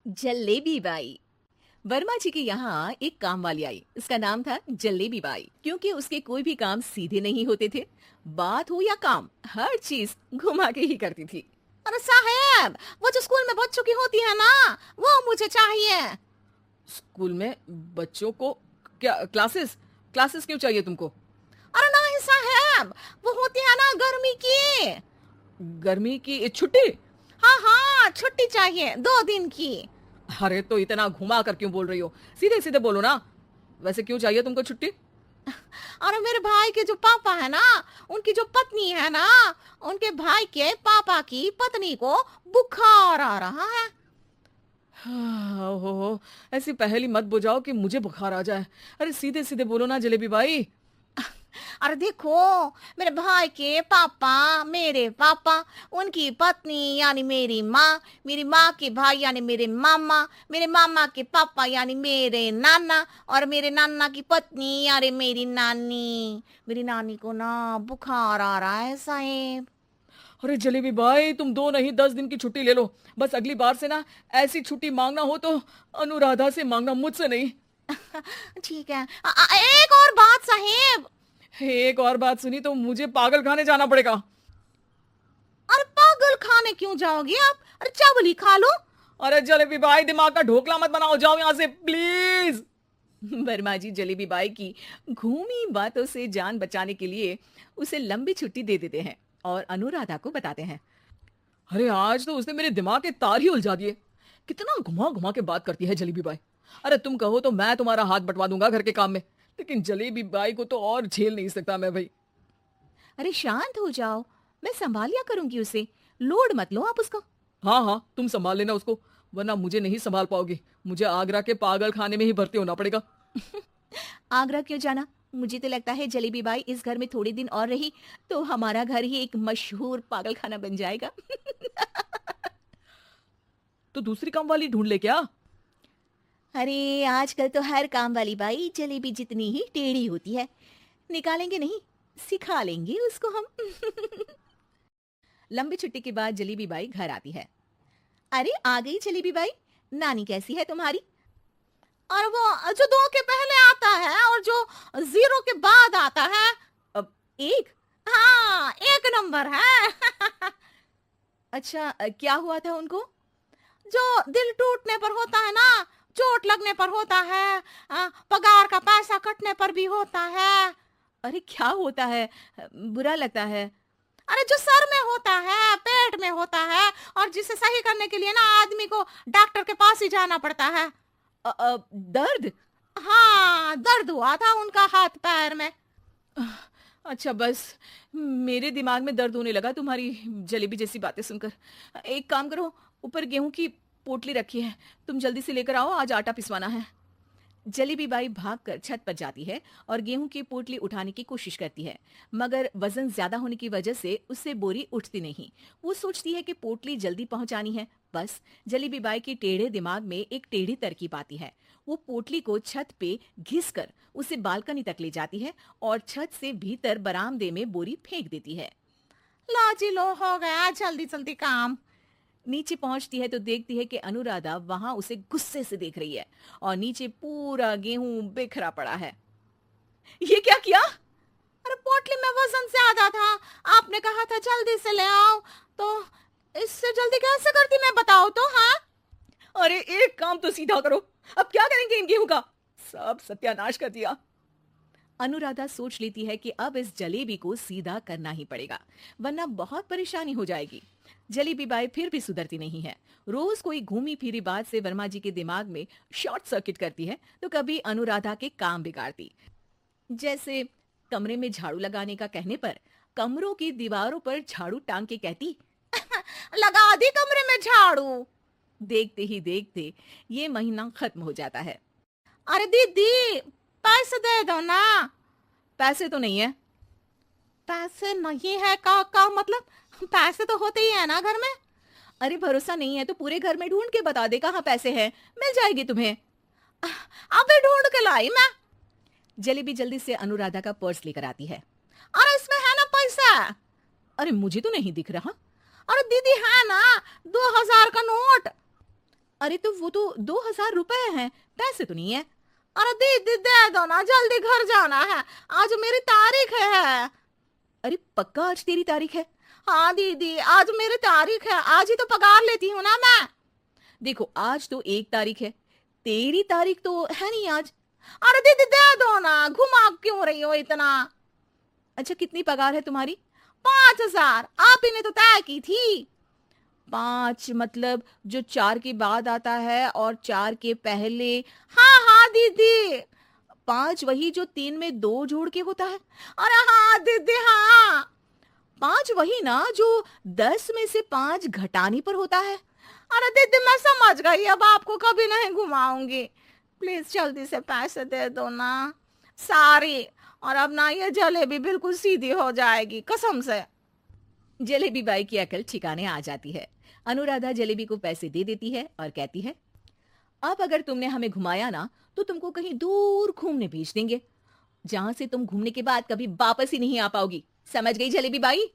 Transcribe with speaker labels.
Speaker 1: Jalebi by. Verma जी के यहाँ एक काम वाली आई। उसका नाम था जलेबी बाई, क्योंकि उसके कोई भी काम सीधे नहीं होते थे। बात हो या काम, हर चीज घुमा के ही करती थी।
Speaker 2: अरे साहब, वो जो स्कूल में बच्चों की होती है ना, वो मुझे चाहिए।
Speaker 3: स्कूल में बच्चों को क्या क्लासेस क्लासेस क्यों चाहिए तुमको?
Speaker 2: अरे नहीं साहब, वो होती है ना गर्मी की।
Speaker 3: गर्मी की छुट्टी?
Speaker 2: हाँ हाँ, छुट्टी चाहिए 2 दिन की।
Speaker 3: अरे तो इतना घुमा कर क्यों बोल रही हो? सीधे सीधे बोलो ना। वैसे क्यों चाहिए तुमको छुट्टी?
Speaker 2: अरे मेरे भाई के जो पापा है ना, उनकी जो पत्नी है ना, उनके भाई के पापा की पत्नी को बुखार आ रहा है।
Speaker 3: ओहो, ऐसी पहेली मत बुझाओ कि मुझे बुखार आ जाए। अरे सीधे सीधे बोलो ना जलेबी भाई।
Speaker 2: अरे देखो, मेरे भाई के पापा, मेरे पापा, उनकी पत्नी यानी मेरी माँ के भाई यानी मेरे मामा के पापा यानी मेरे नाना, और मेरे नाना की पत्नी यानी मेरी नानी को ना बुखार आ रहा है साहेब।
Speaker 3: अरे जलेबी भाई, तुम 2 नहीं 10 दिन की छुट्टी ले लो। बस अगली बार से ना ऐसी छुट्टी मांगना हो तो अनुराधा से मांगना, मुझसे नहीं।
Speaker 2: ठीक है। एक और बात साहेब।
Speaker 3: एक और बात सुनी तो मुझे पागल खाने जाना पड़ेगा।
Speaker 2: अरे पागल खाने क्यों जाओगे आप? अरे चावल ही खा लो।
Speaker 3: अरे जलेबी भाई, दिमाग का ढोकला मत बनाओ, जाओ यहाँ से प्लीज।
Speaker 1: वर्मा जी जलेबी बाई की घूमी बातों से जान बचाने के लिए उसे लंबी छुट्टी दे देते हैं और अनुराधा को बताते हैं।
Speaker 3: अरे आज तो उसने मेरे दिमाग के तार ही उलझा दिए। कितना घुमा घुमा के बात करती है जलेबी बाई। अरे तुम कहो तो मैं तुम्हारा हाथ बंटवा दूंगा घर के काम में, लेकिन जलेबी बाई को तो और झेल नहीं सकता मैं भाई।
Speaker 1: अरे शांत हो जाओ, मैं संभाल लिया करूंगी उसे। लोड मत लो आप उसको।
Speaker 3: हाँ हाँ, तुम संभाल लेना उसको, वरना मुझे नहीं संभाल पाओगी। मुझे आगरा के पागल खाने में ही भर्ती होना पड़ेगा।
Speaker 1: आगरा क्यों जाना? मुझे तो लगता है जलेबी बाई इस घर में थोड़े दिन और रही तो हमारा घर ही एक मशहूर पागल खाना बन जाएगा।
Speaker 3: तो दूसरी काम वाली ढूंढ ले क्या?
Speaker 1: अरे आजकल तो हर काम वाली बाई जलेबी जितनी ही टेढ़ी होती है। निकालेंगे नहीं, सिखा लेंगे उसको हम। लंबी छुट्टी के बाद जलेबी बाई घर आती है। अरे आ गई जलेबी बाई, नानी कैसी है तुम्हारी?
Speaker 2: और वो जो 2 के पहले आता है और जो 0 के बाद आता है।
Speaker 1: अब एक।
Speaker 2: हाँ, 1 नंबर है।
Speaker 1: अच्छा क्या हुआ था उनको?
Speaker 2: जो दिल टूटने पर होता है ना, चोट लगने पर होता है, पगार का पैसा कटने पर भी होता है।
Speaker 1: अरे क्या होता है? बुरा लगता है।
Speaker 2: अरे जो सर में होता है, पेट में होता है, और जिसे सही करने के लिए ना आदमी को डॉक्टर के पास ही जाना पड़ता है।
Speaker 1: दर्द?
Speaker 2: हाँ, दर्द हुआ था उनका हाथ पैर में।
Speaker 1: अच्छा बस, मेरे दिमाग में दर्द होने लगा तुम्हारी जलेबी जैसी बातें सुनकर। एक काम करो, ऊपर गेहूं की पोटली रखी है, तुम जल्दी से लेकर आओ, आज आटा पिसवाना है। जलेबी बाई भागकर छत पर जाती है और गेहूं की पोटली उठाने की कोशिश करती है, मगर वजन ज्यादा होने की वजह से उससे बोरी उठती नहीं। वो सोचती है कि पोटली जल्दी पहुंचानी है। बस जलेबी बाई के टेढ़े दिमाग में एक टेढ़ी तरकीब आती है। वो पोटली को छत पे घिसकर उसे बालकनी तक ले जाती है और छत से भीतर बरामदे में बोरी फेंक देती है।
Speaker 2: लो जी लो, हो गया जल्दी जल्दी काम।
Speaker 1: नीचे पहुंचती है तो देखती है कि अनुराधा वहां उसे गुस्से से देख रही है और नीचे पूरा गेहूं बिखरा पड़ा है। ये क्या किया?
Speaker 2: अरे पोटली में वजन ज्यादा था, आपने कहा था जल्दी से ले आओ, तो इससे जल्दी कैसे करती मैं बताओ तो। हाँ,
Speaker 1: अरे एक काम तो सीधा करो, अब क्या करेंगे इन गेहूं का? सब सत्यानाश कर दिया। अनुराधा सोच लेती है कि अब इस जलेबी को सीधा करना ही पड़ेगा, वरना बहुत परेशानी हो जाएगी। जलेबी बाई फिर भी सुधरती नहीं है। रोज कोई घूमी फिरी बात से वर्मा जी के दिमाग में शॉर्ट सर्किट करती है, तो कभी अनुराधा के काम बिगाड़ती। जैसे कमरे में झाड़ू लगाने का कहने पर कमरों की दीवारों पर झाड़ू टांग के कहती,
Speaker 2: लगा दी कमरे में झाड़ू।
Speaker 1: देखते ही देखते ये महीना खत्म हो जाता है।
Speaker 2: अरे दीदी, पैसे दे दो ना।
Speaker 1: पैसे तो नहीं है।
Speaker 2: पैसे नहीं है का मतलब? पैसे तो होते ही है ना घर में।
Speaker 1: अरे भरोसा नहीं है तो पूरे घर में ढूंढ के बता दे कहाँ पैसे हैं, मिल जाएगी तुम्हें।
Speaker 2: अबे ढूंढ के लाई मैं।
Speaker 1: जलेबी जल्दी से अनुराधा का पर्स लेकर आती है।
Speaker 2: अरे इसमें है ना पैसा।
Speaker 1: अरे मुझे तो नहीं दिख रहा।
Speaker 2: अरे दीदी है ना, 2000 का नोट।
Speaker 1: अरे तो वो तो 2,000 रुपए हैं, पैसे तो नहीं है।
Speaker 2: अरे दीदी दे दो ना, जल्दी घर जाना है, आज मेरी तारीख है।
Speaker 1: अरे पक्का आज तेरी तारीख है?
Speaker 2: हाँ दीदी, आज मेरी तारीख है, आज ही तो पगार लेती हूँ ना मैं।
Speaker 1: देखो आज तो 1 तारीख है, तेरी तारीख तो है नहीं आज।
Speaker 2: अरे दीदी दे दो ना, घुमा क्यों रही हो इतना?
Speaker 1: अच्छा कितनी पगार है तुम्हारी?
Speaker 2: 5,000, आप ही ने तो तय की थी।
Speaker 1: 5 मतलब जो 4 के बाद आता है और 4 के पहले।
Speaker 2: हाँ हाँ दीदी।
Speaker 1: 5 वही जो 3 में 2 जोड़ के होता है।
Speaker 2: अरे हाँ दीदी हाँ।
Speaker 1: 5 वही ना जो 10 में से 5 घटाने पर होता है।
Speaker 2: अरे दीदी मैं समझ गई, अब आपको कभी नहीं घुमाऊंगी, प्लीज जल्दी से पैसे दे दो ना, सारी। और अब ना ये जलेबी बिल्कुल सीधी हो जाएगी कसम से।
Speaker 1: जलेबी बाई की अकल ठिकाने आ जाती है। अनुराधा जलेबी को पैसे दे देती है और कहती है, अब अगर तुमने हमें घुमाया ना तो तुमको कहीं दूर घूमने भेज देंगे, जहां से तुम घूमने के बाद कभी वापस ही नहीं आ पाओगी। समझ गई जलेबी बाई?